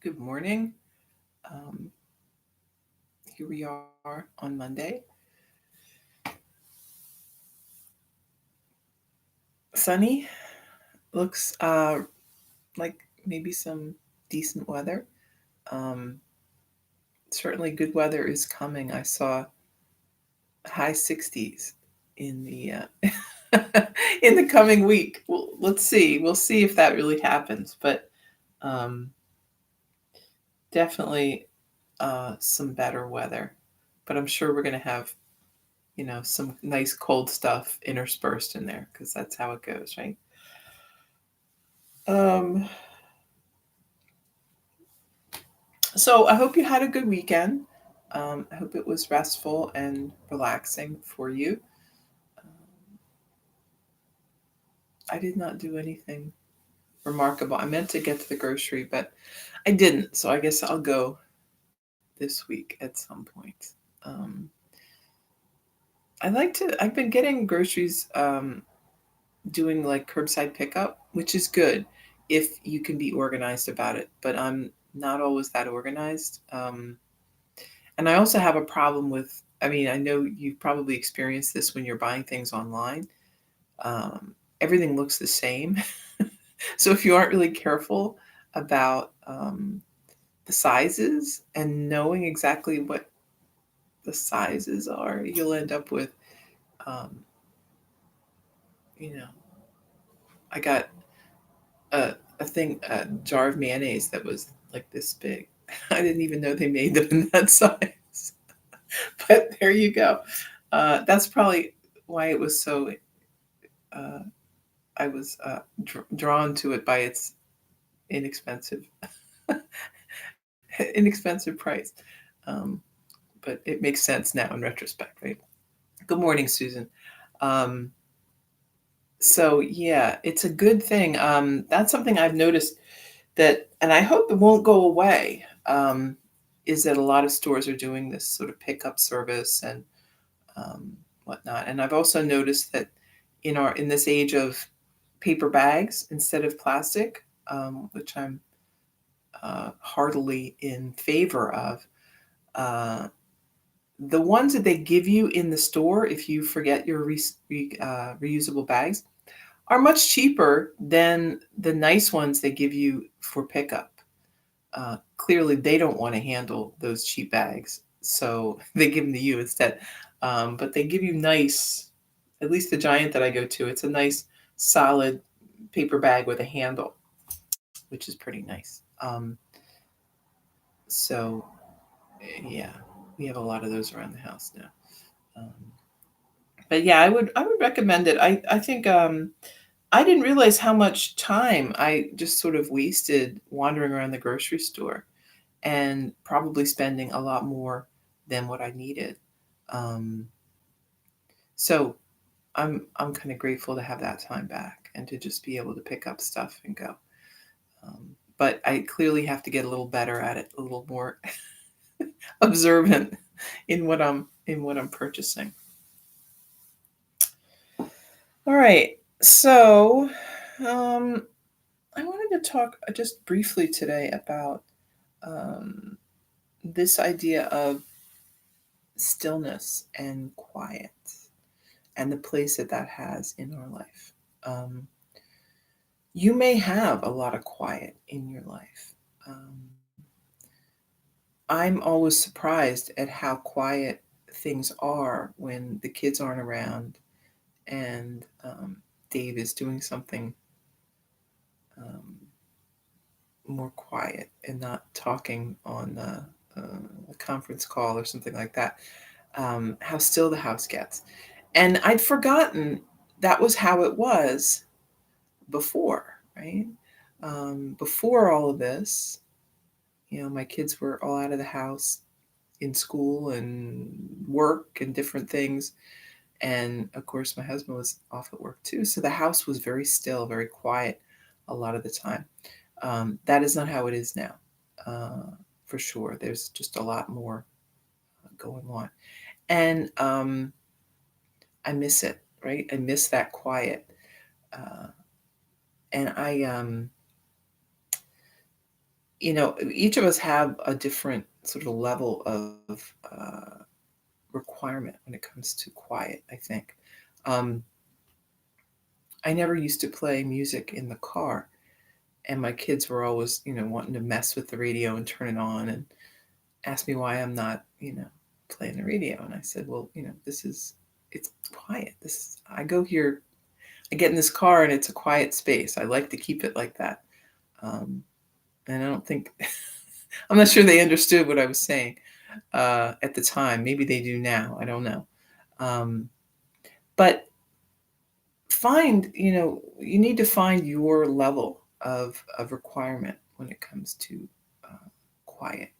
Good morning. Um, Here we are on Monday. Sunny. Looks like maybe some decent weather. Um, Certainly, good weather is coming. I saw high 60s in the in the coming week. Well, let's see. We'll see if that really happens. But um, definitely some better weather. But I'm sure we're going to have some nice cold stuff interspersed in there because that's how it goes, right? Um, so I hope you had a good weekend. I hope it was restful and relaxing for you. I did not do anything remarkable. I meant to get to the grocery, but I didn't. So I guess I'll go this week at some point. Um, I've been getting groceries doing like curbside pickup, which is good if you can be organized about it. But I'm not always that organized. And I also have a problem with, I mean, I know you've probably experienced this when you're buying things online. Um, Everything looks the same. So if you aren't really careful about the sizes and knowing exactly what the sizes are, you'll end up with, um, you know, I got a jar of mayonnaise that was like this big. I didn't even know they made them in that size. But there you go. That's probably why it was so. Uh, I was drawn to it by its inexpensive, inexpensive price. Um, but it makes sense now in retrospect, right? Good morning, Susan. Um, so yeah, it's a good thing. That's something I've noticed that, and I hope it won't go away. Is that a lot of stores are doing this sort of pickup service and um, whatnot. And I've also noticed that in this age of paper bags instead of plastic, which I'm heartily in favor of, uh, the ones that they give you in the store, if you forget your reusable bags, are much cheaper than the nice ones they give you for pickup. Clearly, they don't want to handle those cheap bags, so they give them to you instead. But they give you nice, at least the Giant that I go to, it's a nice, solid paper bag with a handle, which is pretty nice. So, yeah, we have a lot of those around the house now. But yeah, I would recommend it. I think I didn't realize how much time I just sort of wasted wandering around the grocery store and probably spending a lot more than what I needed. Um, so I'm kind of grateful to have that time back and to just be able to pick up stuff and go. Um, but I clearly have to get a little better at it, a little more observant in what I'm purchasing. All right, so um, I wanted to talk just briefly today about um, this idea of stillness and quiet and the place that that has in our life. Um, you may have a lot of quiet in your life. Um, I'm always surprised at how quiet things are when the kids aren't around and Dave is doing something more quiet and not talking on a conference call or something like that. How still the house gets. And I'd forgotten that was how it was before, right? Before all of this, my kids were all out of the house in school and work and different things. And of course, my husband was off at work too. So the house was very still, very quiet a lot of the time. That is not how it is now, for sure. There's just a lot more going on. And I miss it, right? I miss that quiet. Uh, and I, um, each of us have a different sort of level of requirement when it comes to quiet, I think. Um, I never used to play music in the car, and my kids were always, wanting to mess with the radio and turn it on and ask me why I'm not, playing the radio. And I said, well, it's quiet. I go here, I get in this car and it's a quiet space. I like to keep it like that. Um, and I don't think, I'm not sure they understood what I was saying at the time. Maybe they do now. I don't know. Um, but you need to find your level of requirement when it comes to quiet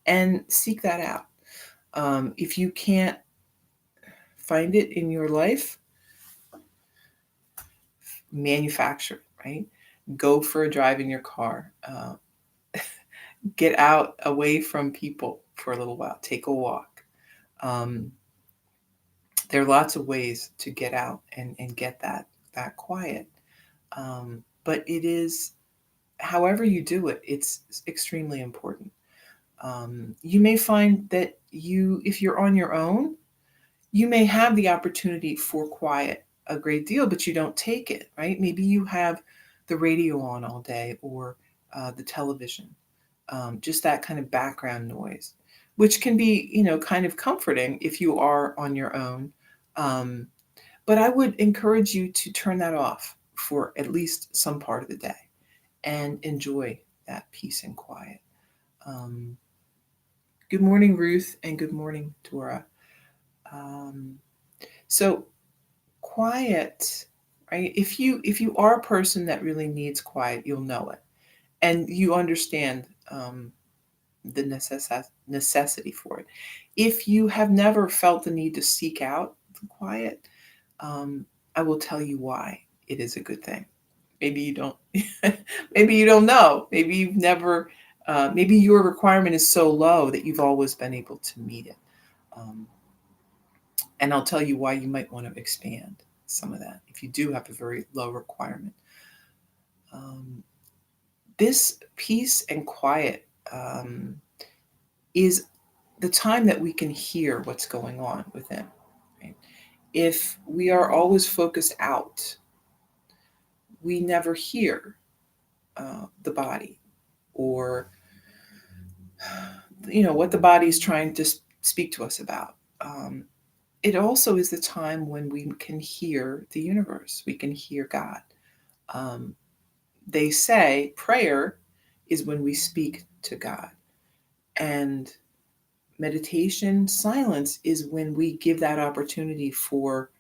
and seek that out. If you can't find it in your life, manufacture it, right? Go for a drive in your car. Get out away from people for a little while. Take a walk. Um, there are lots of ways to get out and get that quiet. But it is, however you do it, it's extremely important. You may find that if you're on your own, you may have the opportunity for quiet a great deal, but you don't take it, right? Maybe you have the radio on all day or the television, just that kind of background noise, which can be, kind of comforting if you are on your own. Um, but I would encourage you to turn that off for at least some part of the day and enjoy that peace and quiet. Um, Good morning, Ruth, and good morning, Dora. Um, so quiet, right? If you are a person that really needs quiet, you'll know it, and you understand the necessity for it. If you have never felt the need to seek out the quiet, um, I will tell you why it is a good thing. Maybe you don't. Maybe you don't know. Maybe you've never. Maybe your requirement is so low that you've always been able to meet it. Um, and I'll tell you why you might want to expand some of that if you do have a very low requirement. Um, this peace and quiet is the time that we can hear what's going on within. Right? If we are always focused out, we never hear the body or what the body is trying to speak to us about. It also is the time when we can hear the universe. We can hear God. Um, they say prayer is when we speak to God, and meditation, silence is when we give that opportunity for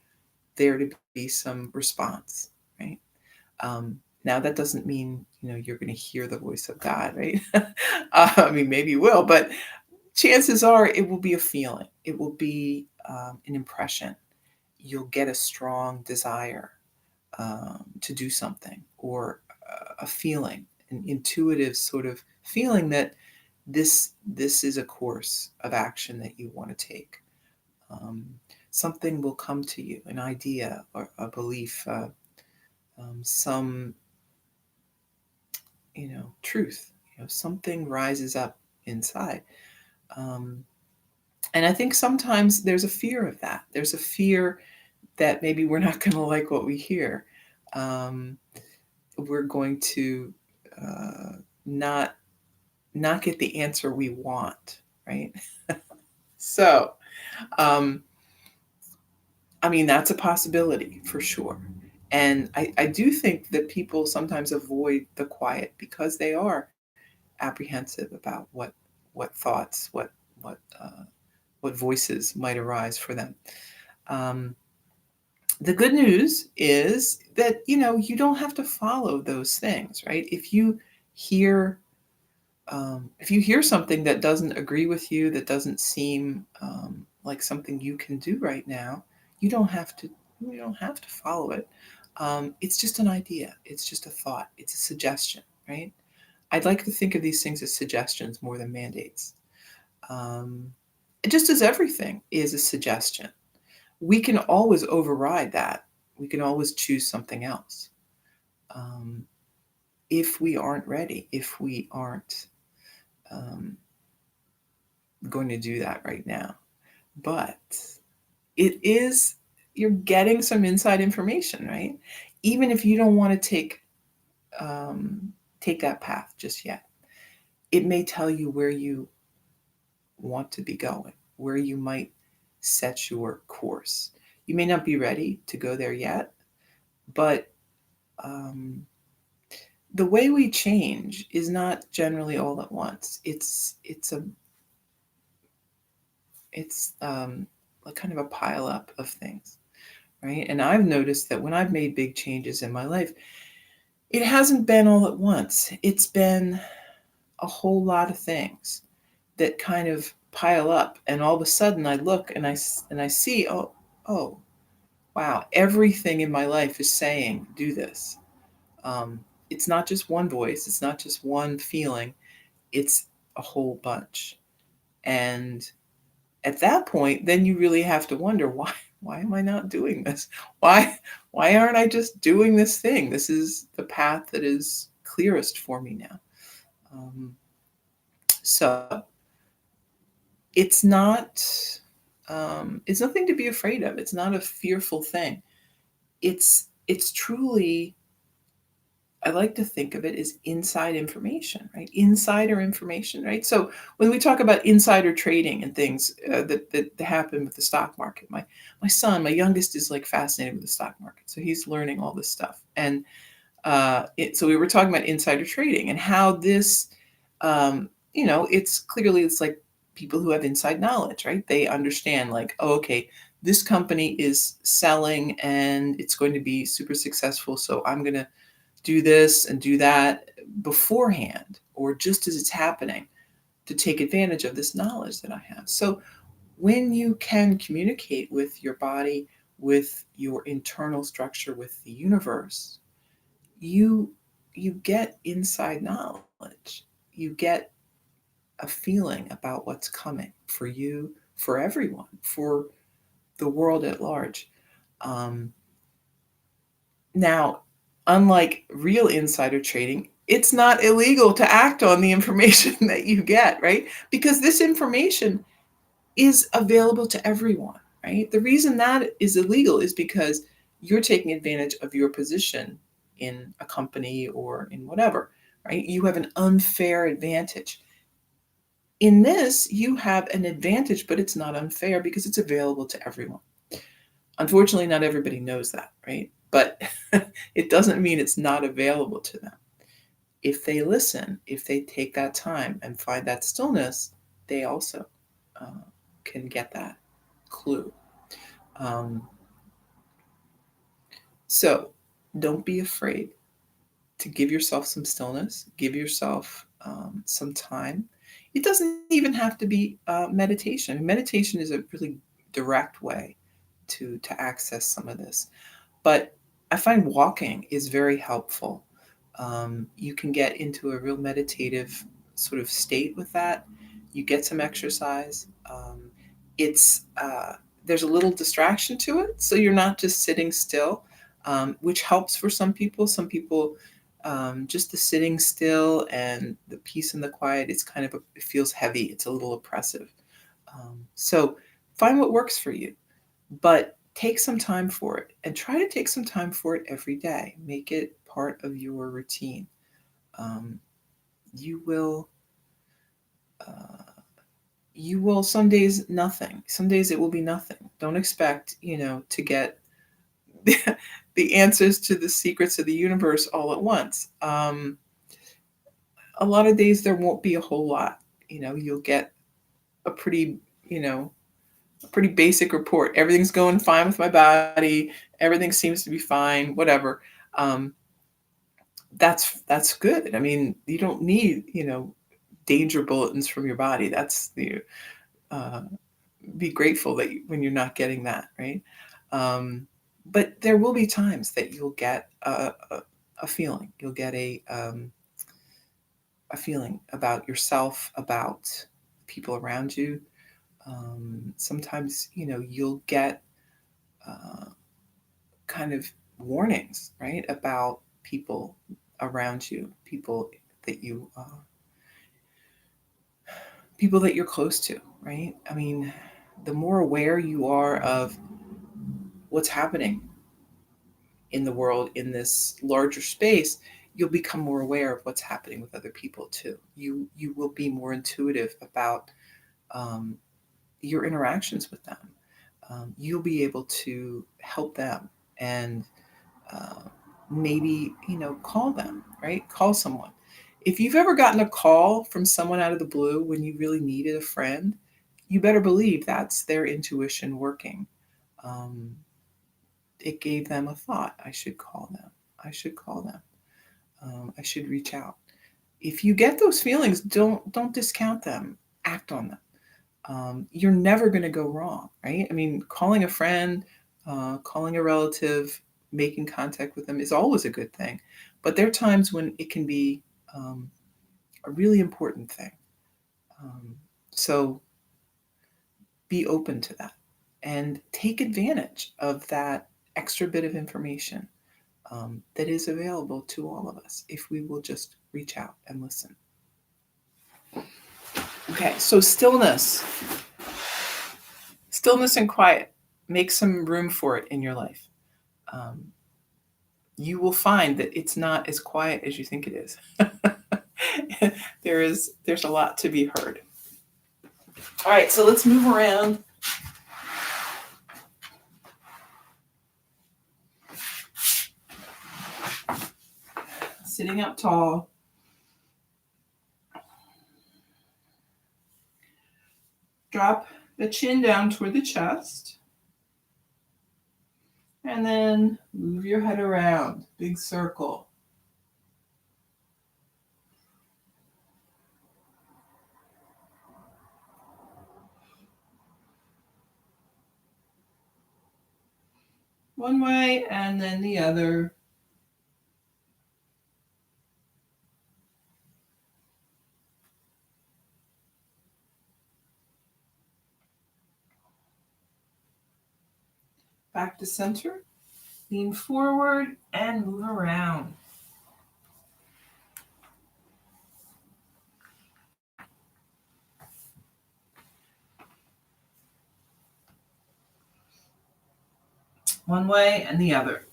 there to be some response, right? Now that doesn't mean you're going to hear the voice of God, right? I mean, maybe you will, but chances are it will be a feeling. It will be an impression. You'll get a strong desire to do something, or a feeling, an intuitive sort of feeling that this is a course of action that you want to take. Um, Something will come to you, an idea or a belief, some truth. Something rises up inside. Um, and I think sometimes there's a fear of that. There's a fear that maybe we're not going to like what we hear. Um, we're going to uh, not not get the answer we want, right? So, um, I mean, that's a possibility for sure. And I do think that people sometimes avoid the quiet because they are apprehensive about what thoughts, what what voices might arise for them. Um, the good news is that you don't have to follow those things, right? Hear if you hear something that doesn't agree with you, that doesn't seem like something you can do right now, you don't have to. You don't have to follow it. It's just an idea. It's just a thought. It's a suggestion, right? I'd like to think of these things as suggestions more than mandates. Um, just as everything is a suggestion, we can always override that. We can always choose something else. Um, if we aren't ready, if we aren't um, going to do that right now. But it is, you're getting some inside information, right? Even if you don't want to um, take that path just yet, it may tell you where you want to be going, where you might set your course. You may not be ready to go there yet, but um, the way we change is not generally all at once. It's a kind of a pile up of things, right? And I've noticed that when I've made big changes in my life, it hasn't been all at once. It's been a whole lot of things that kind of pile up, and all of a sudden I look and I see, oh, wow, everything in my life is saying do this. Um, it's not just one voice, it's not just one feeling, it's a whole bunch. And at that point, then you really have to wonder, why am I not doing this? Why why aren't I just doing this thing? This is the path that is clearest for me now. So it's not it's nothing to be afraid of. It's not a fearful thing. It's truly, I like to think of it as inside information, right? Insider information, right? So when we talk about insider trading and things that happen with the stock market, my son, my youngest, is like fascinated with the stock market, so he's learning all this stuff. And so we were talking about insider trading and how this, it's clearly, it's like people who have inside knowledge, right? They understand, like, oh, okay, this company is selling and it's going to be super successful, so I'm going to do this and do that beforehand or just as it's happening to take advantage of this knowledge that I have. So when you can communicate with your body, with your internal structure, with the universe, you you get inside knowledge. You get a feeling about what's coming for you, for everyone, for the world at large. Um, Now, unlike real insider trading, it's not illegal to act on the information that you get, right? Because this information is available to everyone, right? The reason that is illegal is because you're taking advantage of your position in a company or in whatever, right? You have an unfair advantage. In this, you have an advantage, but it's not unfair because it's available to everyone. Unfortunately, not everybody knows that, right? But it doesn't mean it's not available to them. If they listen, if they take that time and find that stillness, they also uh, can get that clue. Um, so don't be afraid to give yourself some stillness, give yourself some time. It doesn't even have to be meditation. Meditation is a really direct way to access some of this. But I find walking is very helpful. You can get into a real meditative sort of state with that. You get some exercise. It's There's a little distraction to it, so you're not just sitting still, which helps for some people. Some people, just the sitting still and the peace and the quiet, it's kind of it feels heavy. It's a little oppressive. So find what works for you, but take some time for it and try to take some time for it every day. Make it part of your routine. Um, you will, uh, you will, some days nothing. Some days it will be nothing. Don't expect, to get the, the answers to the secrets of the universe all at once. A lot of days there won't be a whole lot. You'll get a pretty, you know, a pretty basic report. Everything's going fine with my body. Everything seems to be fine. Whatever. Um, that's good. I mean, you don't need, danger bulletins from your body. That's the uh, Be grateful that when you're not getting that, right? Um, but there will be times that you'll get a feeling. You'll get a feeling about yourself, about people around you. Sometimes, you'll get uh, kind of warnings, right, about people. around you, that you people that you're close to, right? I mean, the more aware you are of what's happening in the world in this larger space, you'll become more aware of what's happening with other people too. You will be more intuitive about um, your interactions with them. You'll be able to help them and uh, maybe call them, right? Call someone. If you've ever gotten a call from someone out of the blue when you really needed a friend, you better believe that's their intuition working. Um, it gave them a thought. I should call them. I should call them. I should reach out. If you get those feelings, don't discount them. Act on them. You're never going to go wrong, right? I mean, calling a friend, calling a relative, making contact with them is always a good thing. But there are times when it can be a really important thing. Um, so be open to that and take advantage of that extra bit of information that is available to all of us if we will just reach out and listen. Okay, so stillness and quiet. Make some room for it in your life. Um, you will find that it's not as quiet as you think it is. There's a lot to be heard. All right, so let's move around. Sitting up tall. Drop the chin down toward the chest. And then move your head around. Big circle. One way and then the other. Back to center. Lean forward and move around. One way and the other.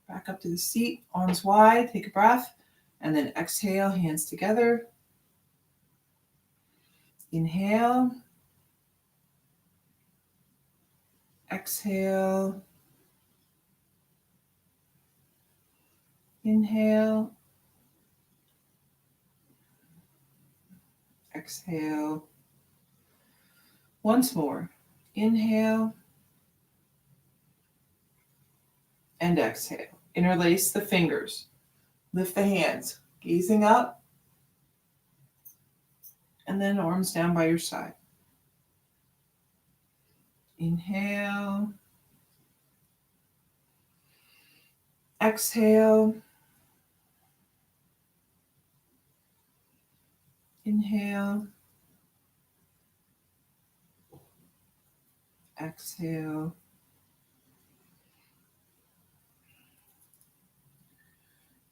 Back up to the seat, arms wide, take a breath, and then exhale, hands together. Inhale. Exhale. Inhale. Exhale. Once more. Inhale. And exhale. Interlace the fingers. Lift the hands, gazing up. And then arms down by your side. Inhale. Exhale. Inhale. Exhale.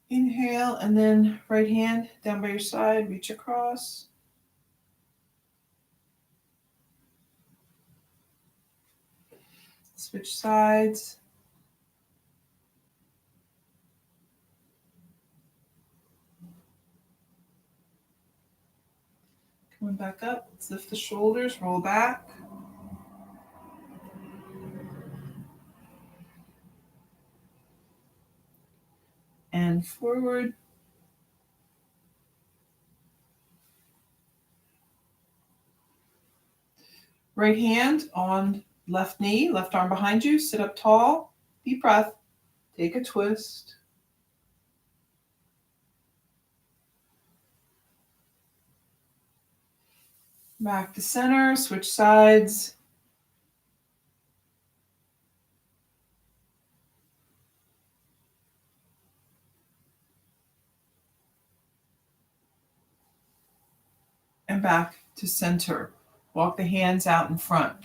Inhale, and then right hand down by your side, reach across. Switch sides. Coming back up, let's lift the shoulders, roll back. And forward. Right hand on left knee, left arm behind you, sit up tall, deep breath, take a twist. Back to center, switch sides. And back to center. Walk the hands out in front.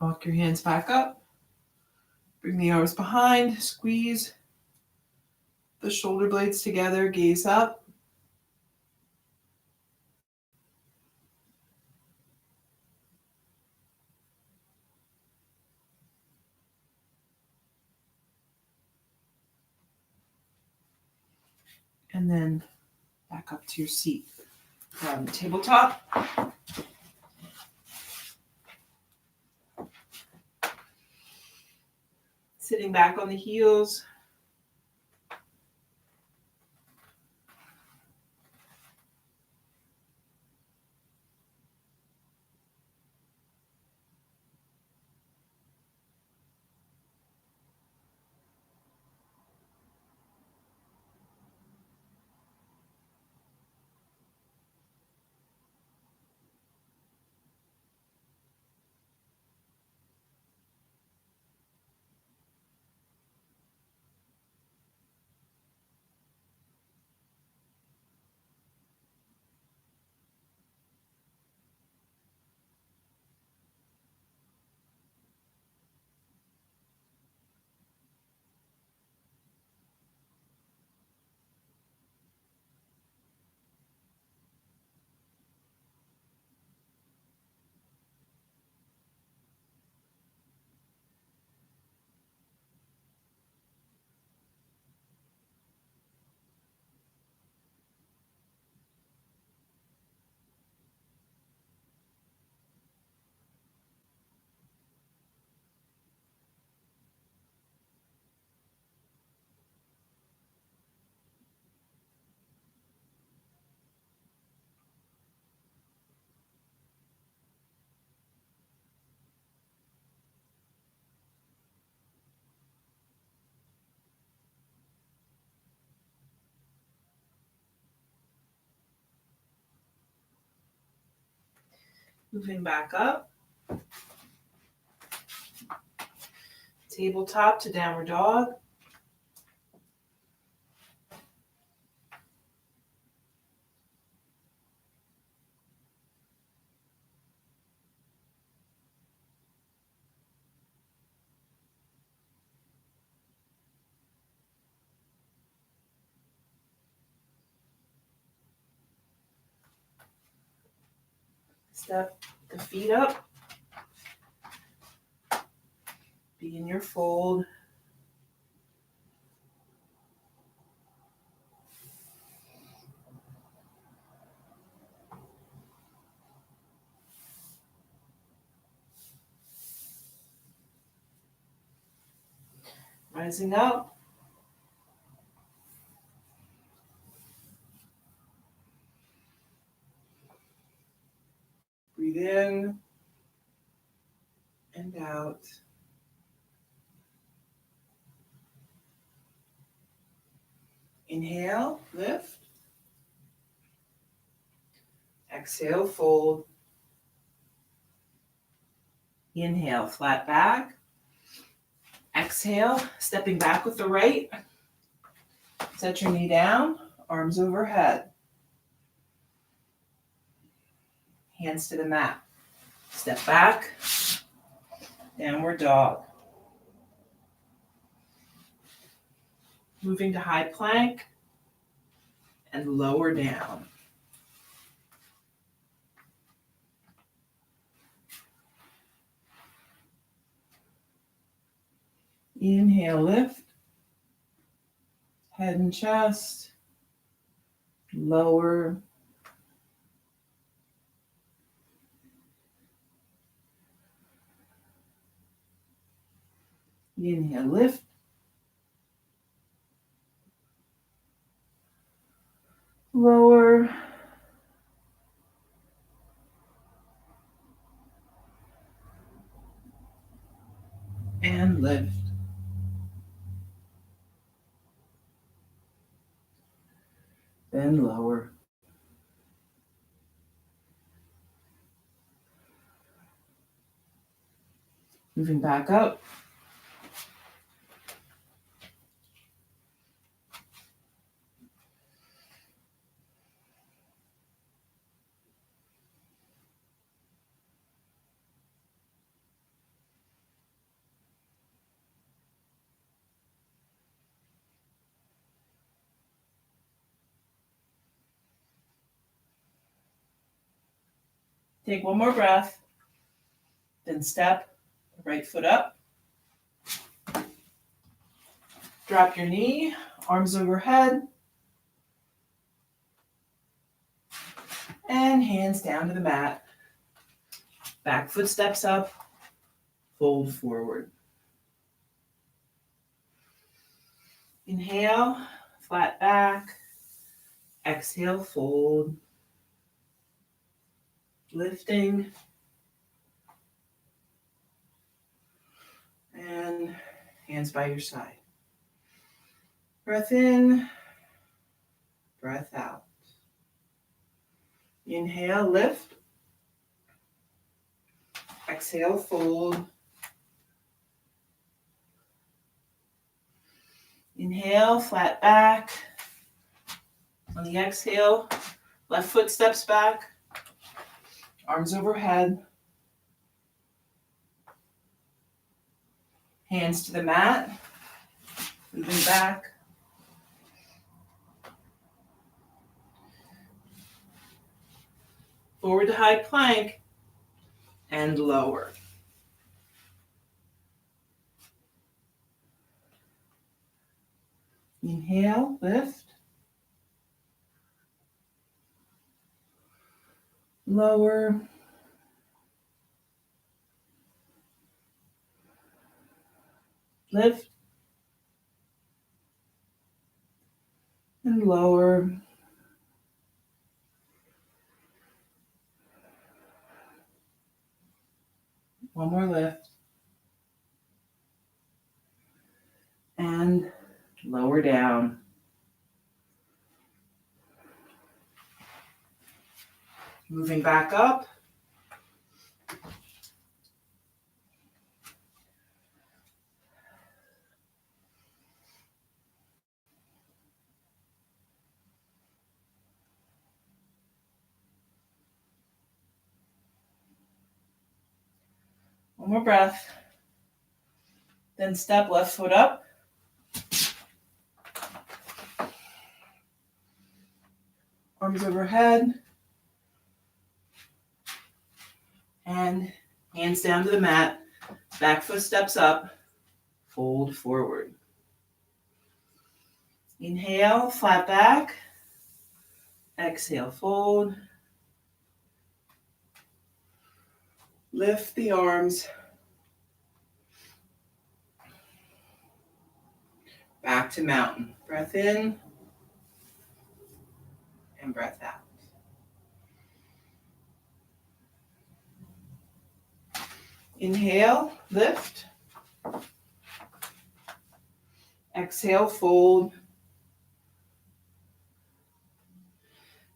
Walk your hands back up. Bring the arms behind. Squeeze the shoulder blades together. Gaze up. And then back up to your seat. Tabletop. Sitting back on the heels. Moving back up. Tabletop to downward dog. Step the feet up. Be in your fold. Rising up. Breathe in and out. Inhale, lift. Exhale, fold. Inhale, flat back. Exhale, stepping back with the right. Set your knee down, arms overhead. Hands to the mat. Step back, downward dog. Moving to high plank and lower down. Inhale, lift. Head and chest. Lower. Inhale, lift. Lower. And lift. Then lower. Moving back up. Take one more breath. Then step the right foot up. Drop your knee, arms overhead. And hands down to the mat. Back foot steps up. Fold forward. Inhale, flat back. Exhale, fold. Lifting. And hands by your side. Breath in, breath out. Inhale, lift. Exhale, fold. Inhale, flat back. On the exhale, left foot steps back. Arms overhead. Hands to the mat. Moving back. Forward to high plank. And lower. Inhale, lift. Lower. Lift. And lower. One more lift. And lower down. Moving back up. One more breath. Then step left foot up. Arms overhead. And hands down to the mat. Back foot steps up. Fold forward. Inhale, flat back. Exhale, fold. Lift the arms. Back to mountain. Breath in. And breath out. Inhale, lift. Exhale, fold.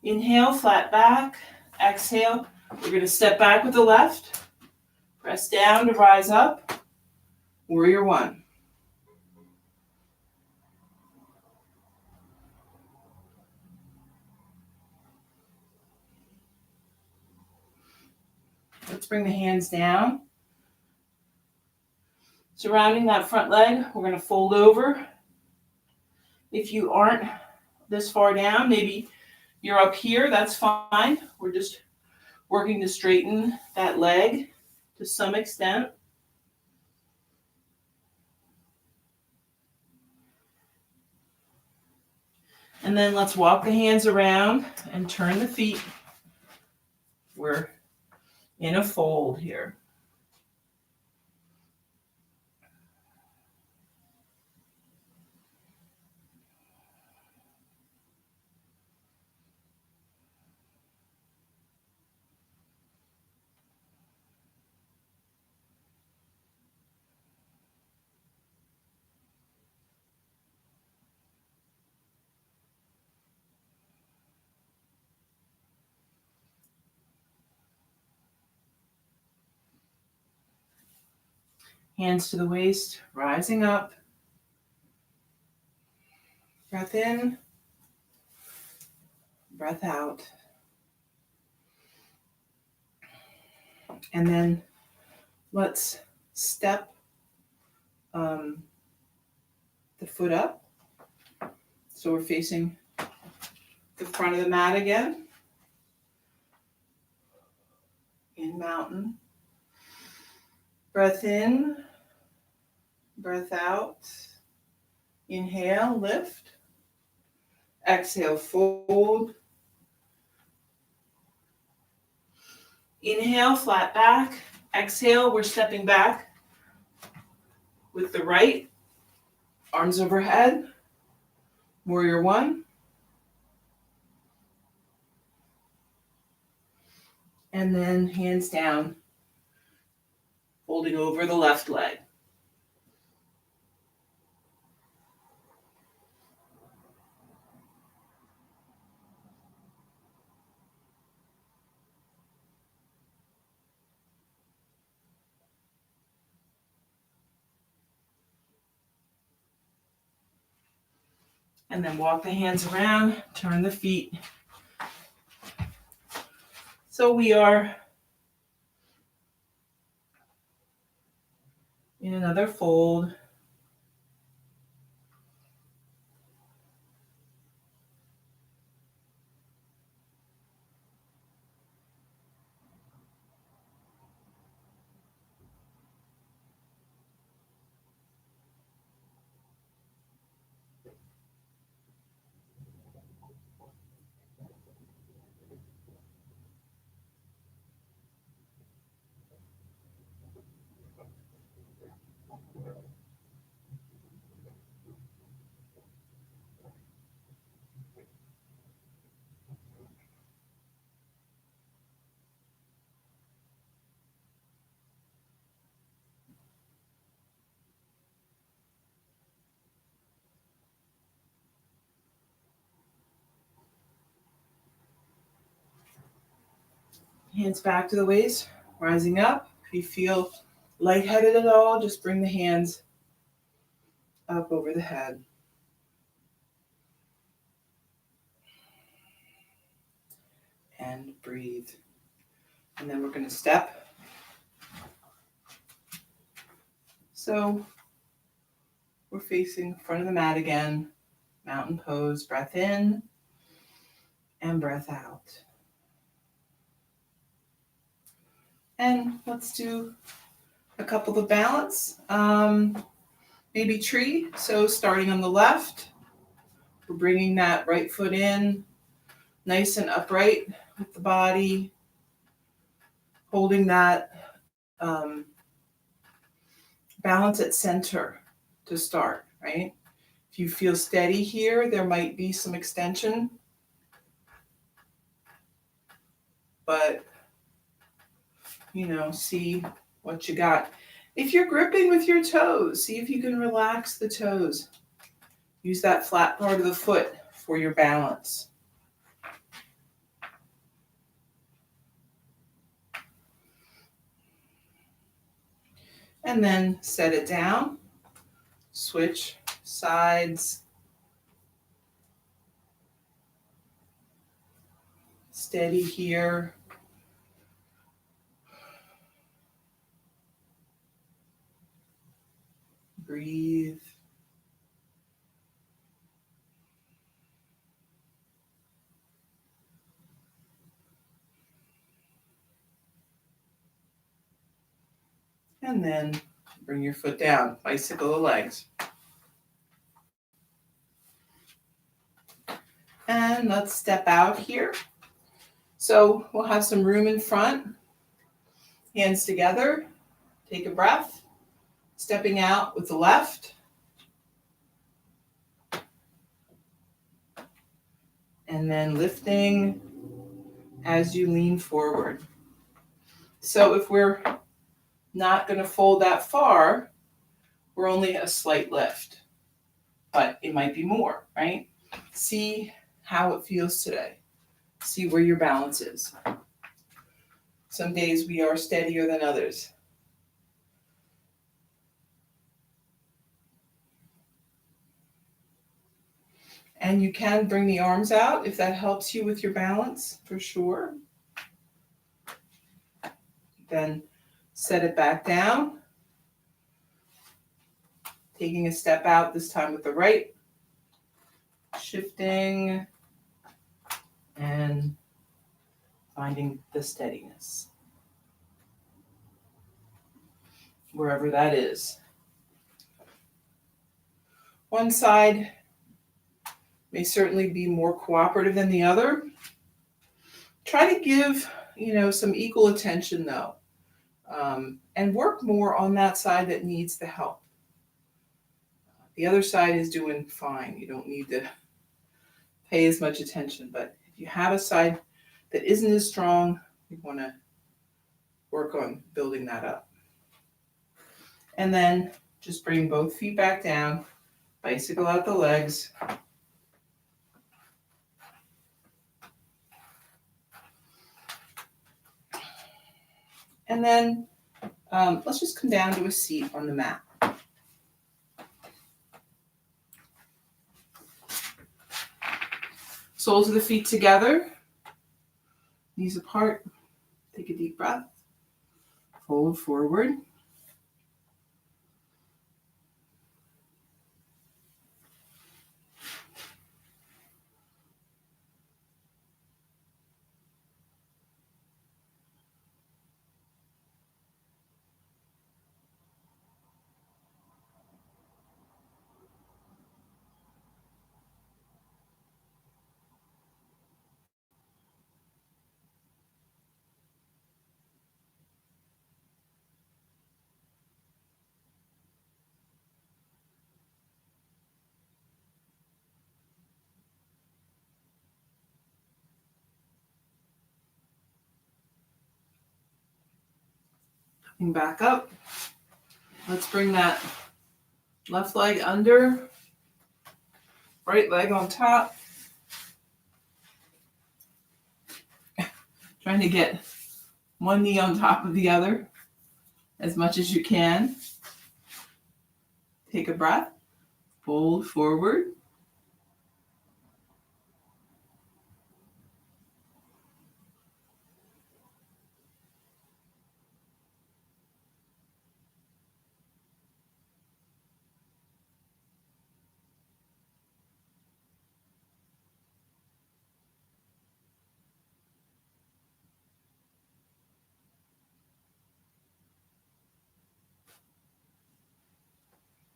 Inhale, flat back. Exhale. We're going to step back with the left. Press down to rise up. Warrior one. Let's bring the hands down. Surrounding that front leg, we're going to fold over. If you aren't this far down, maybe you're up here, that's fine. We're just working to straighten that leg to some extent. And then let's walk the hands around and turn the feet. We're in a fold here. Hands to the waist, rising up. Breath in, breath out. And then let's step the foot up. So we're facing the front of the mat again. In mountain. Breath in, breath out. Inhale, lift. Exhale, fold. Inhale, flat back. Exhale, we're stepping back with the right. Arms overhead. Warrior one. And then hands down, folding over the left leg. And then walk the hands around, turn the feet. So we are in another fold. Hands back to the waist, rising up. If you feel lightheaded at all, just bring the hands up over the head. And breathe. And then we're going to step. So we're facing front of the mat again. Mountain pose, breath in and breath out. And let's do a couple of balance. Maybe tree. So starting on the left, we're bringing that right foot in, nice and upright with the body, holding that balance at center to start, right? If you feel steady here, there might be some extension, but see what you got. If you're gripping with your toes, see if you can relax the toes. Use that flat part of the foot for your balance. And then set it down. Switch sides. Steady here. Breathe. And then bring your foot down, bicycle the legs. And let's step out here. So we'll have some room in front. Hands together. Take a breath. Stepping out with the left. And then lifting as you lean forward. So if we're not going to fold that far, we're only a slight lift. But it might be more, right? See how it feels today. See where your balance is. Some days we are steadier than others. And you can bring the arms out if that helps you with your balance, for sure. Then set it back down, taking a step out, this time with the right, shifting and finding the steadiness, wherever that is. One side may certainly be more cooperative than the other. Try to give, some equal attention though, and work more on that side that needs the help. The other side is doing fine. You don't need to pay as much attention, but if you have a side that isn't as strong, you want to work on building that up. And then just bring both feet back down, bicycle out the legs. And then let's just come down to a seat on the mat. Soles of the feet together, knees apart. Take a deep breath. Fold forward. Coming back up. Let's bring that left leg under, right leg on top. Trying to get one knee on top of the other as much as you can. Take a breath, fold forward.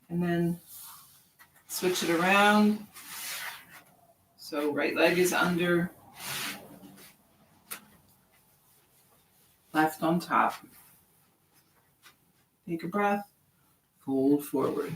And then switch it around. So right leg is under, left on top. Take a breath, fold forward.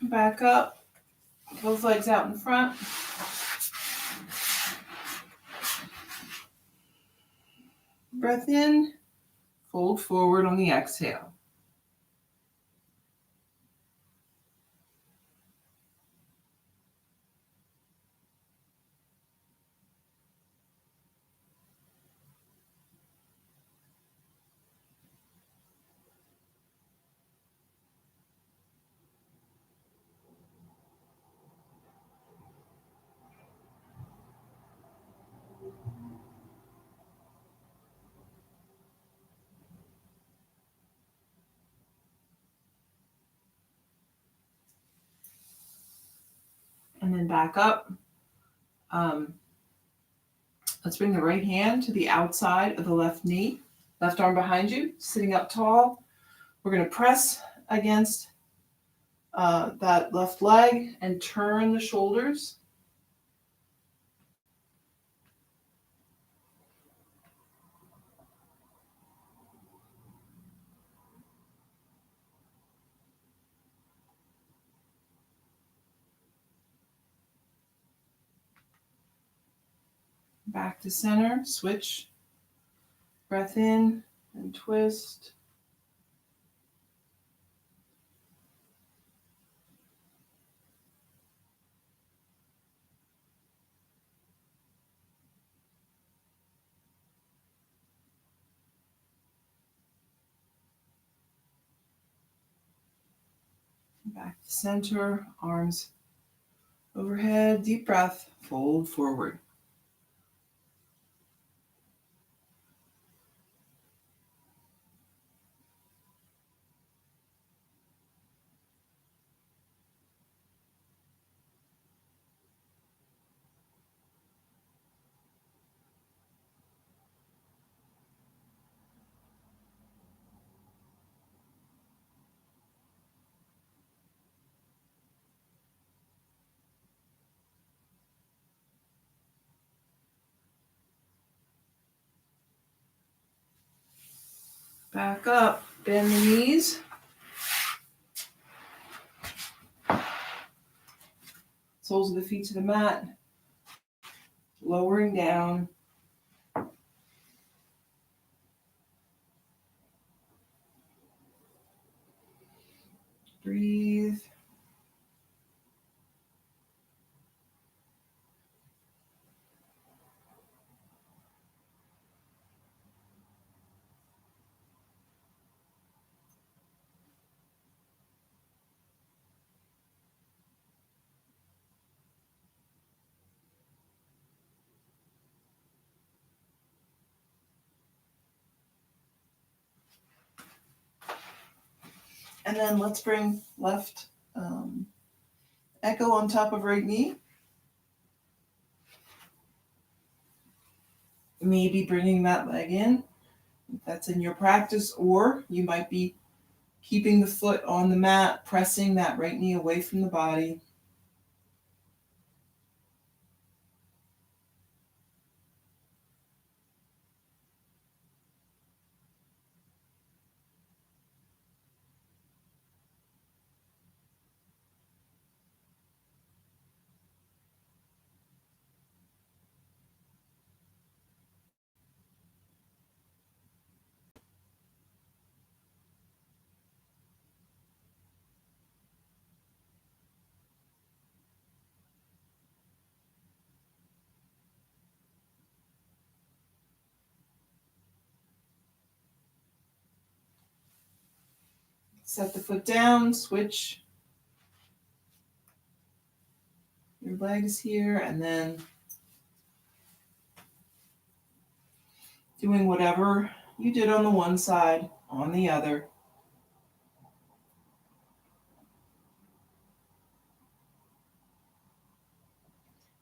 Back up, both legs out in front. Breath in, fold forward on the exhale. And then back up. Let's bring the right hand to the outside of the left knee. Left arm behind you, sitting up tall. We're going to press against that left leg and turn the shoulders. Back to center, switch, breath in and twist. Back to center, arms overhead, deep breath, fold forward. Back up, bend the knees. Soles of the feet to the mat. Lowering down. Breathe. And then let's bring left echo on top of right knee. Maybe bringing that leg in, if that's in your practice, or you might be keeping the foot on the mat, pressing that right knee away from the body. Set the foot down, switch your legs here, and then doing whatever you did on the one side, on the other.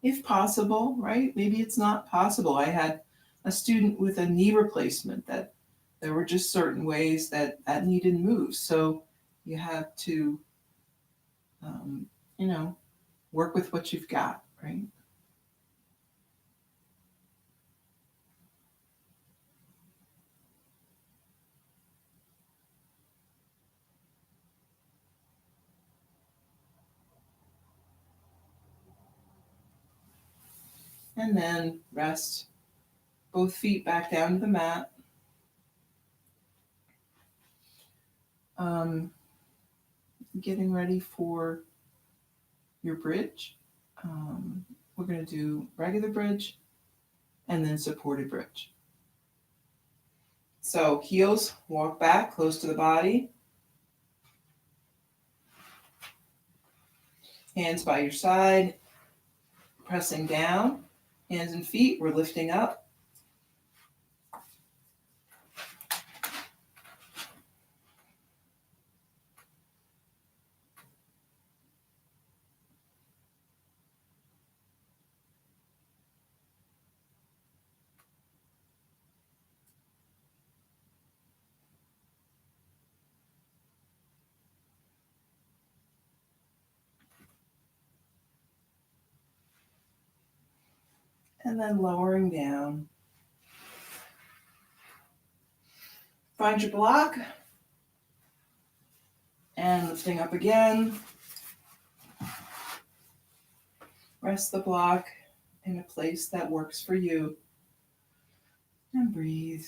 If possible, right? Maybe it's not possible. I had a student with a knee replacement that there were just certain ways that that knee didn't move. So you have to, um, you know, work with what you've got, right? And then rest both feet back down to the mat. Um, Getting ready for your bridge. We're going to do regular bridge and then supported bridge. So heels walk back close to the body. Hands by your side, pressing down. Hands and feet, we're lifting up. And then lowering down. Find your block. And lifting up again. Rest the block in a place that works for you. And breathe.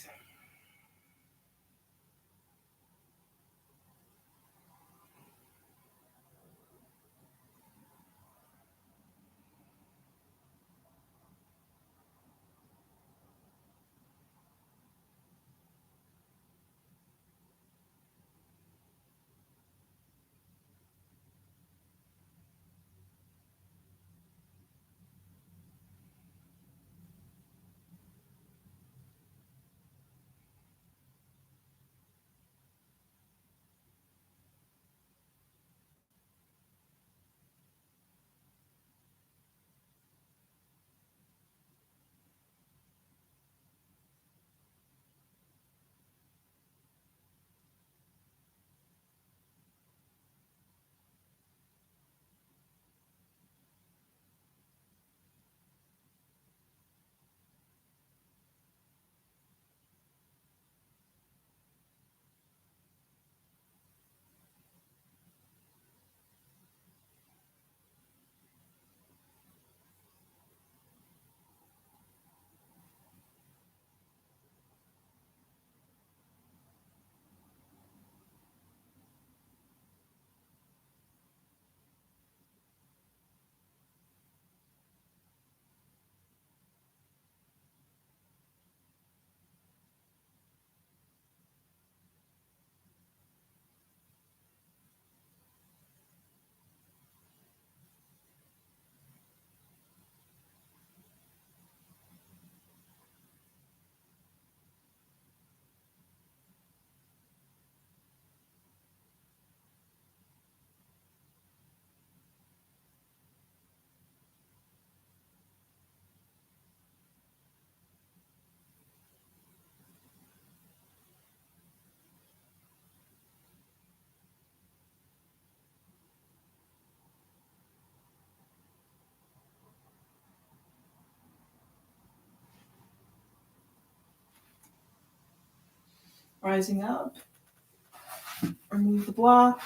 Rising up, remove the block,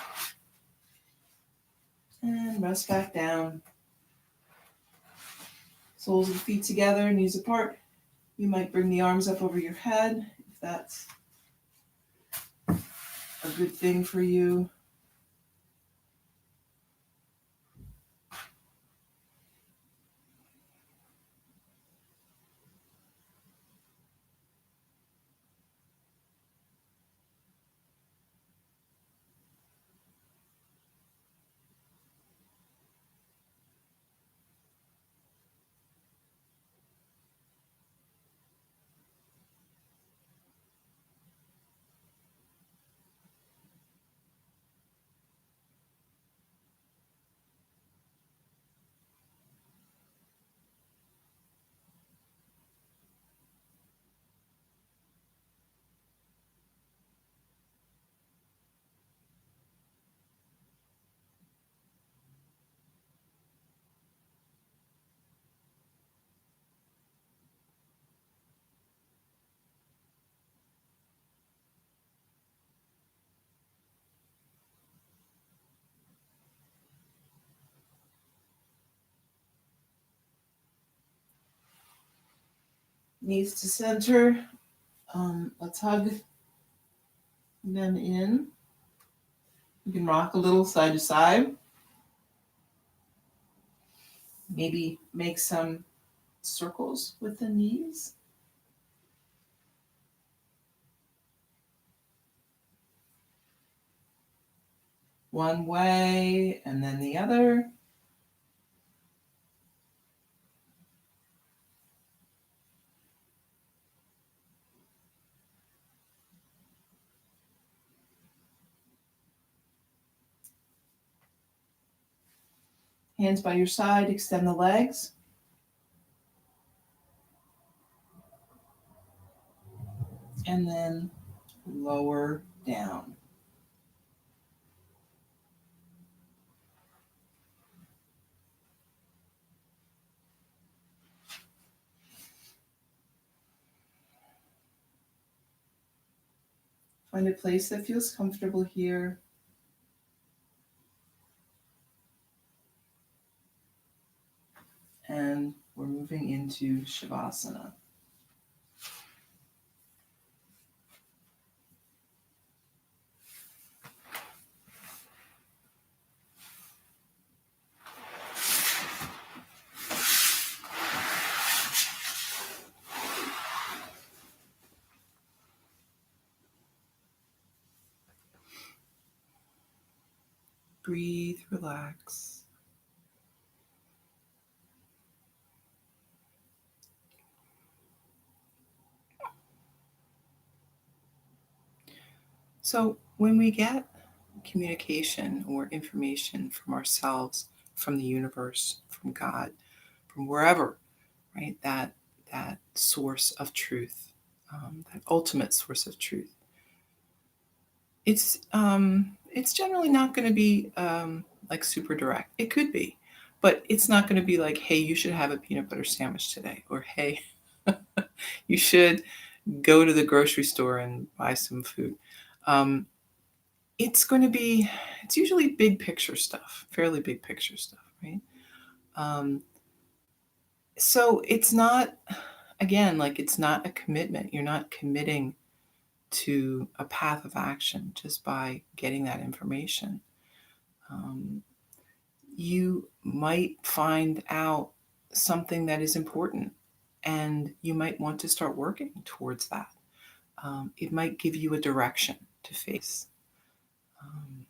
and rest back down. Soles of the feet together, knees apart. You might bring the arms up over your head if that's a good thing for you. Knees to center. Let's hug them in. You can rock a little side to side. Maybe make some circles with the knees. One way and then the other. Hands by your side, extend the legs. And then lower down. Find a place that feels comfortable here. And We're moving into Shavasana. Breathe, relax. So, when we get communication or information from ourselves, from the universe, from God, from wherever, right? That source of truth, that ultimate source of truth. It's generally not going to be like super direct. It could be, but it's not going to be like, hey, you should have a peanut butter sandwich today, or hey, you should go to the grocery store and buy some food. Um, it's going to be, it's usually big picture stuff, fairly big picture stuff, right? Um, so it's not, again, like it's not a commitment. You're not committing to a path of action just by getting that information. Um, you might find out something that is important and you might want to start working towards that. It might give you a direction to face, um,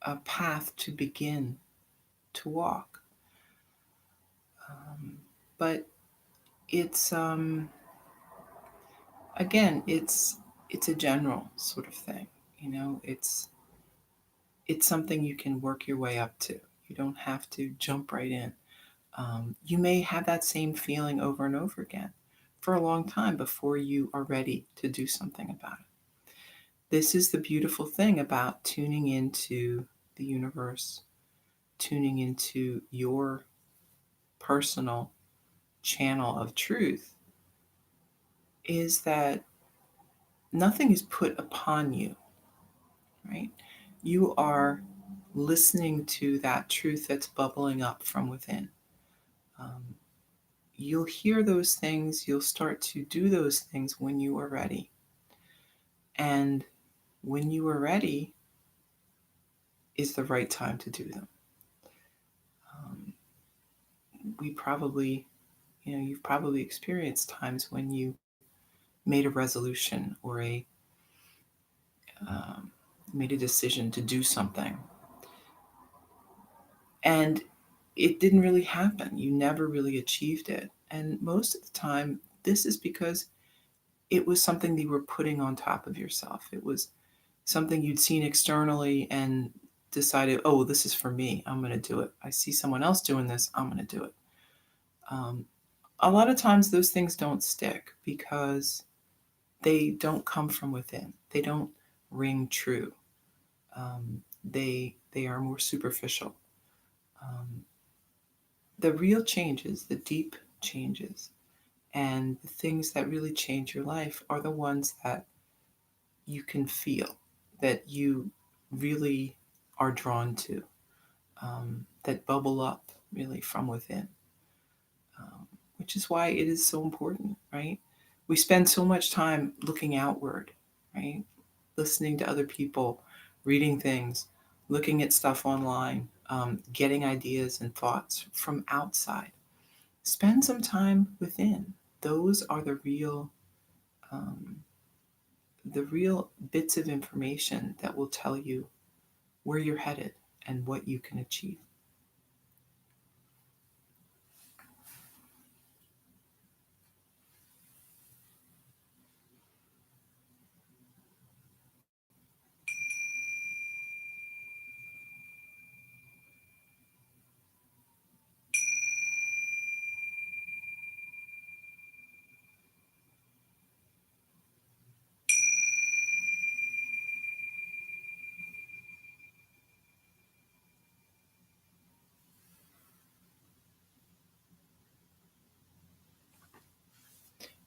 a path to begin to walk. Um, but it's again, it's a general sort of thing. You know, it's something you can work your way up to. You don't have to jump right in. You may have that same feeling over and over again for a long time before you are ready to do something about it. This is the beautiful thing about tuning into the universe, tuning into your personal channel of truth, is that nothing is put upon you, right? You are listening to that truth that's bubbling up from within. Um, you'll hear those things, you'll start to do those things when you are ready. And when you are ready is the right time to do them. Um, we probably, you've probably experienced times when you made a resolution or um, made a decision to do something and it didn't really happen. You never really achieved it. And most of the time, this is because it was something that you were putting on top of yourself. It was something you'd seen externally and decided, oh, this is for me. I'm going to do it. I see someone else doing this. I'm going to do it. Um, a lot of times, those things don't stick because they don't come from within. They don't ring true. They are more superficial. Um, the real changes, the deep changes, and the things that really change your life are the ones that you can feel, that you really are drawn to, that bubble up really from within, which is why it is so important, right? We spend so much time looking outward, right? Listening to other people, reading things, looking at stuff online, getting ideas and thoughts from outside. Spend some time within. Those are um, the real bits of information that will tell you where you're headed and what you can achieve.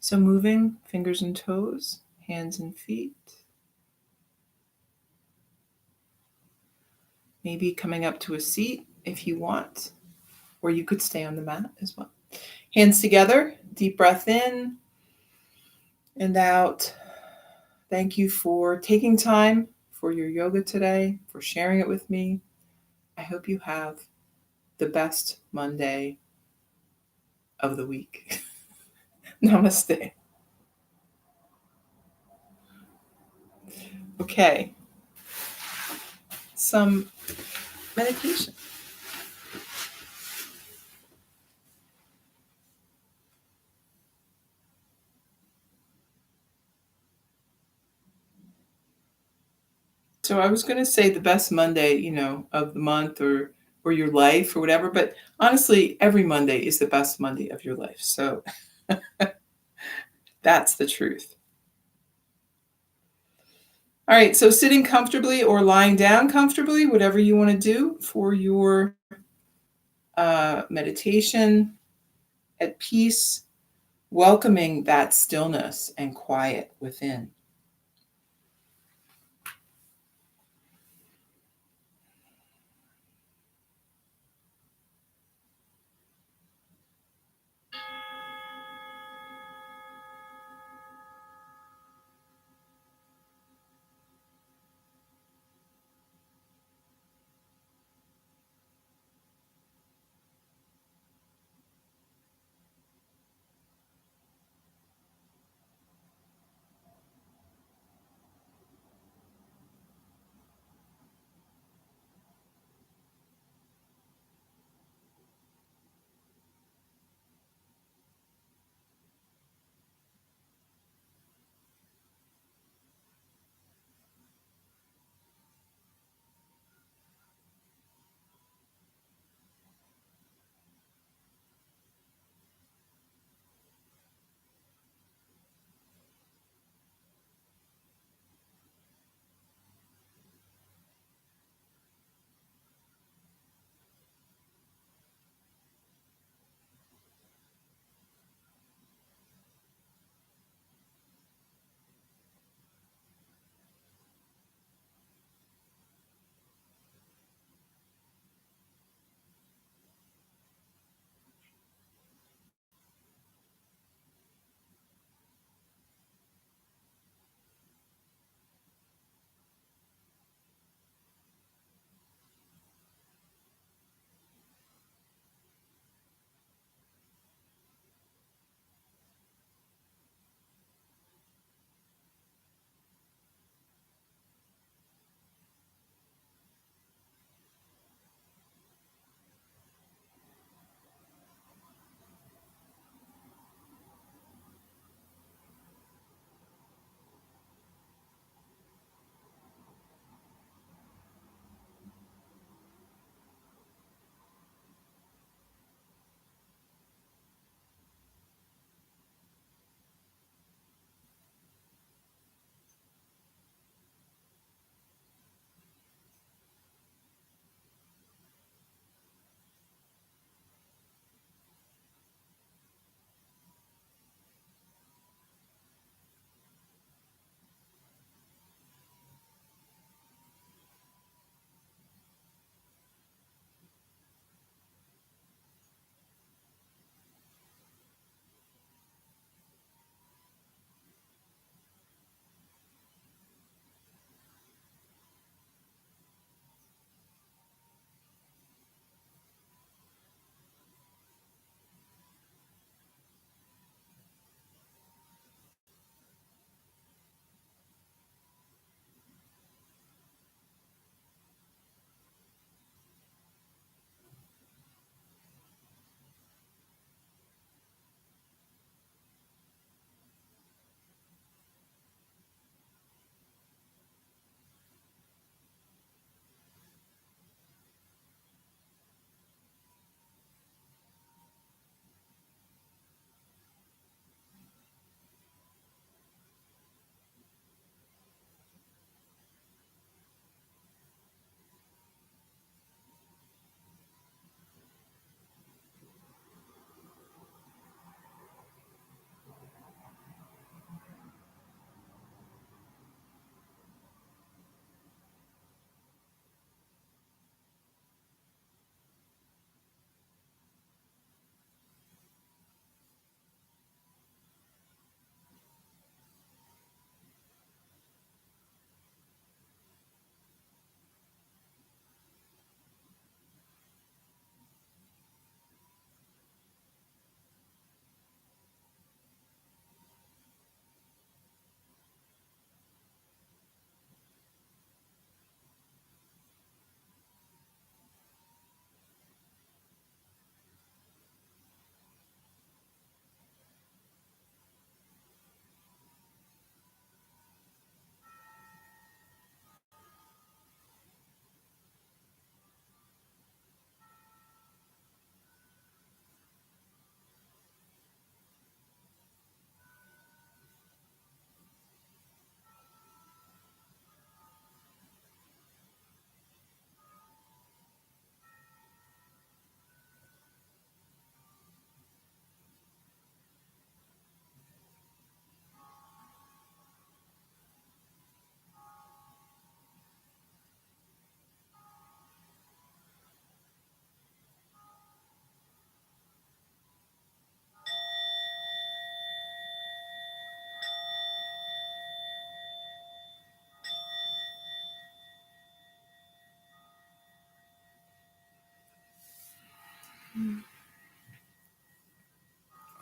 So, moving fingers and toes, hands and feet, maybe coming up to a seat if you want, or you could stay on the mat as well. Hands together, deep breath in and out. Thank you for taking time for your yoga today, for sharing it with me. I hope you have the best Monday of the week. Namaste. Okay, some meditation. So I was going to say the best Monday, of the month or your life or whatever, but honestly, every Monday is the best Monday of your life. So that's the truth. All right, so sitting comfortably or lying down comfortably, whatever you want to do for your meditation at peace, welcoming that stillness and quiet within.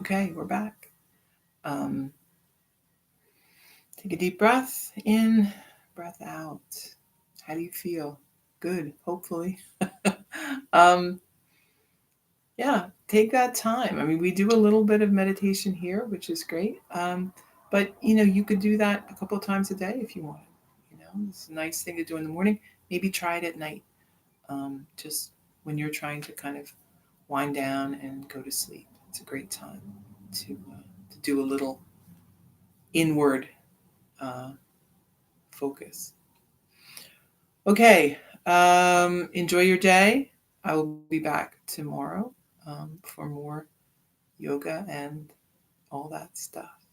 Okay, we're back. Um, Take a deep breath in, breath out. How do you feel? Good, hopefully. um, yeah, take that time. I mean, we do a little bit of meditation here, which is great. But you could do that a couple of times a day if you want. It's a nice thing to do in the morning. Maybe try it at night, just when you're trying to kind of wind down and go to sleep. It's a great time to do a little inward uh, focus. Okay, enjoy your day. I will be back tomorrow for more yoga and all that stuff.